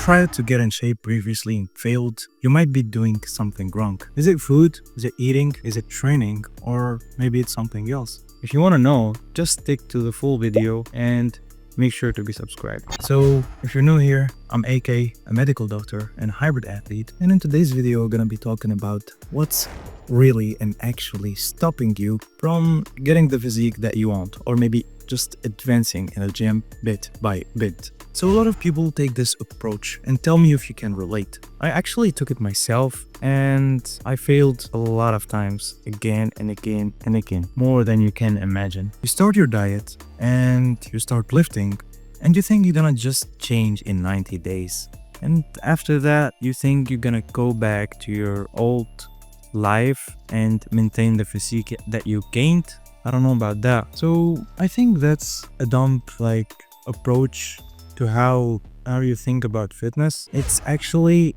tried to get in shape previously and failed, you might be doing something wrong. Is it food? Is it eating? Is it training? Or maybe it's something else? If you want to know, just stick to the full video and make sure to be subscribed. So if you're new here, I'm AK, a medical doctor and hybrid athlete, and in today's video we're gonna be talking about what's really and actually stopping you from getting the physique that you want, or maybe just advancing in the gym bit by bit. So a lot of people take this approach, and tell me if you can relate. I actually took it myself and I failed a lot of times, again and again and again, more than you can imagine. You start your diet and you start lifting and you think you're gonna just change in 90 days. And after that, you think you're gonna go back to your old life and maintain the physique that you gained. I don't know about that. So I think that's a dumb approach to how you think about fitness. It's actually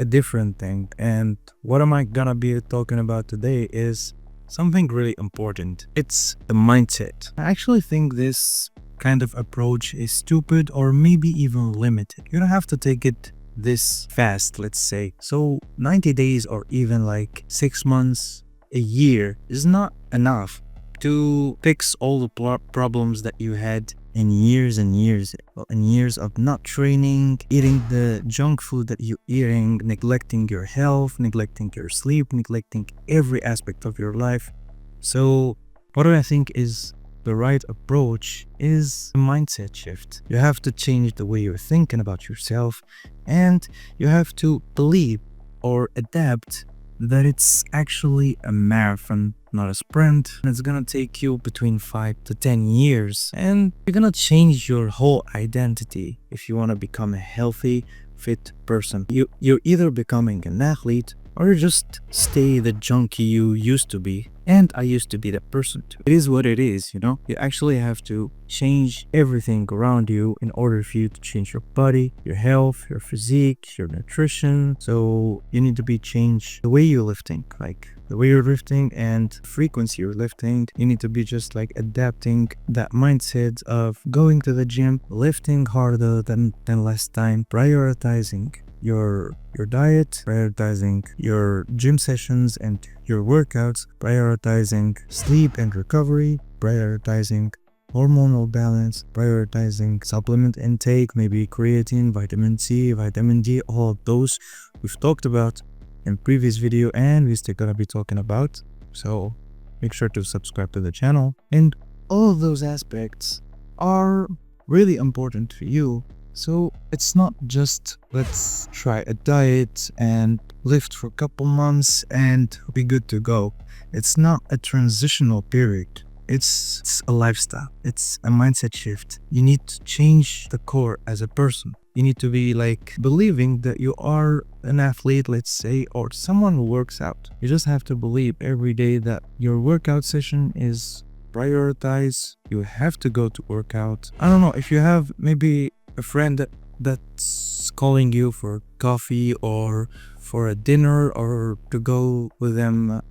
a different thing, and what am I gonna be talking about today is something really important. It's the mindset. I actually think this kind of approach is stupid or maybe even limited. You don't have to take it this fast, let's say. So 90 days or even 6 months, a year is not enough to fix all the problems that you had in years and years of not training, eating the junk food that you're eating, neglecting your health, neglecting your sleep, neglecting every aspect of your life. So what do I think is the right approach is a mindset shift. You have to change the way you're thinking about yourself, and you have to believe or adapt that it's actually a marathon, not a sprint. It's gonna take you between 5 to 10 years, and you're gonna change your whole identity if you wanna become a healthy, fit person. You're either becoming an athlete or you just stay the junkie you used to be. And I used to be that person too. It is what it is, you know? You actually have to change everything around you in order for you to change your body, your health, your physique, your nutrition. So you need to be changed the way you're lifting, the way you're lifting and frequency you're lifting. You need to be just adapting that mindset of going to the gym, lifting harder than last time, prioritizing your diet, prioritizing your gym sessions and your workouts, prioritizing sleep and recovery, prioritizing hormonal balance, prioritizing supplement intake, maybe creatine, vitamin C, vitamin D, all of those we've talked about in previous video and we're still gonna be talking about. So make sure to subscribe to the channel, and all of those aspects are really important for you. So it's not just let's try a diet and lift for a couple months and be good to go. It's not a transitional period. It's a lifestyle. It's a mindset shift. You need to change the core as a person. You need to be believing that you are an athlete, let's say, or someone who works out. You just have to believe every day that your workout session is prioritized. You have to go to workout. I don't know, if you have maybe a friend that's calling you for coffee or for a dinner or to go with them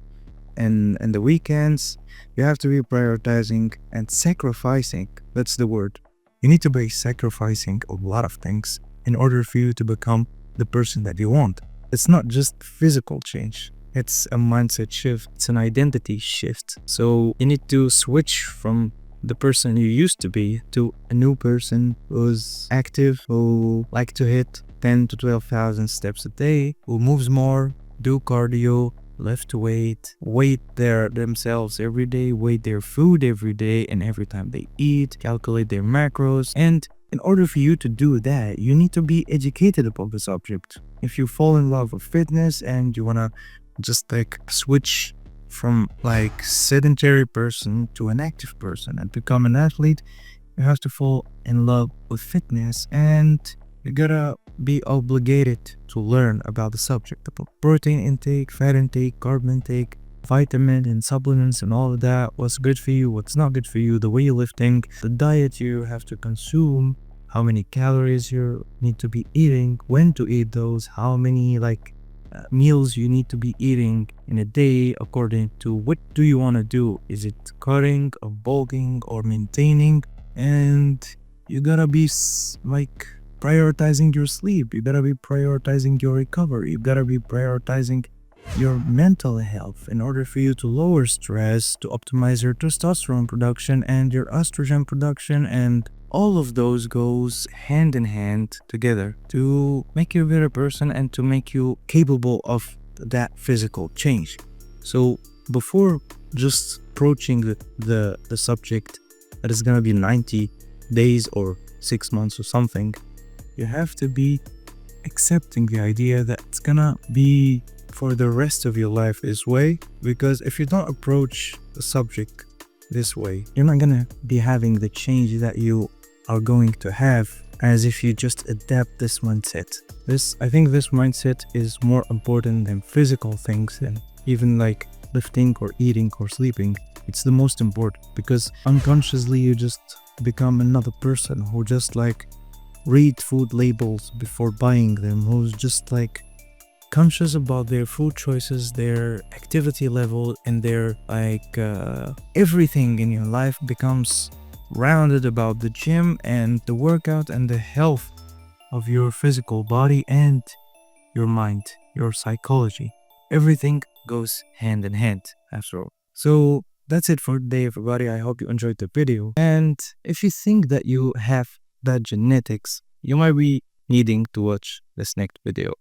in the weekends, you have to be prioritizing and sacrificing. That's the word. You need to be sacrificing a lot of things in order for you to become the person that you want. It's not just physical change. It's a mindset shift. It's an identity shift. So you need to switch from the person you used to be to a new person who's active, who like to hit 10 to 12,000 steps a day, who moves more, do cardio, lift weight themselves every day, weigh their food every day and every time they eat, calculate their macros. And in order for you to do that, you need to be educated about the subject. If you fall in love with fitness and you wanna just switch from sedentary person to an active person and become an athlete, you have to fall in love with fitness, and you gotta be obligated to learn about the subject, about protein intake, fat intake, carb intake, vitamin and supplements and all of that, what's good for you, what's not good for you, the way you're lifting, the diet you have to consume, how many calories you need to be eating, when to eat those, how many meals you need to be eating in a day according to what do you want to do. Is it cutting or bulking or maintaining? And you gotta be prioritizing your sleep. You gotta be prioritizing your recovery. You gotta be prioritizing your mental health in order for you to lower stress, to optimize your testosterone production and your estrogen production, and all of those goes hand in hand together to make you a better person and to make you capable of that physical change. So before just approaching the subject that is gonna be 90 days or 6 months or something, you have to be accepting the idea that it's gonna be for the rest of your life this way, because if you don't approach the subject this way, you're not gonna be having the change that you are going to have as if you just adapt this mindset. I think this mindset is more important than physical things, and even like lifting or eating or sleeping. It's the most important, because unconsciously you just become another person who just like read food labels before buying them, who's just like conscious about their food choices, their activity level, and their everything in your life becomes rounded about the gym and the workout and the health of your physical body and your mind, your psychology. Everything goes hand in hand after all. So that's it for today, everybody. I hope you enjoyed the video. And if you think that you have bad genetics, you might be needing to watch this next video.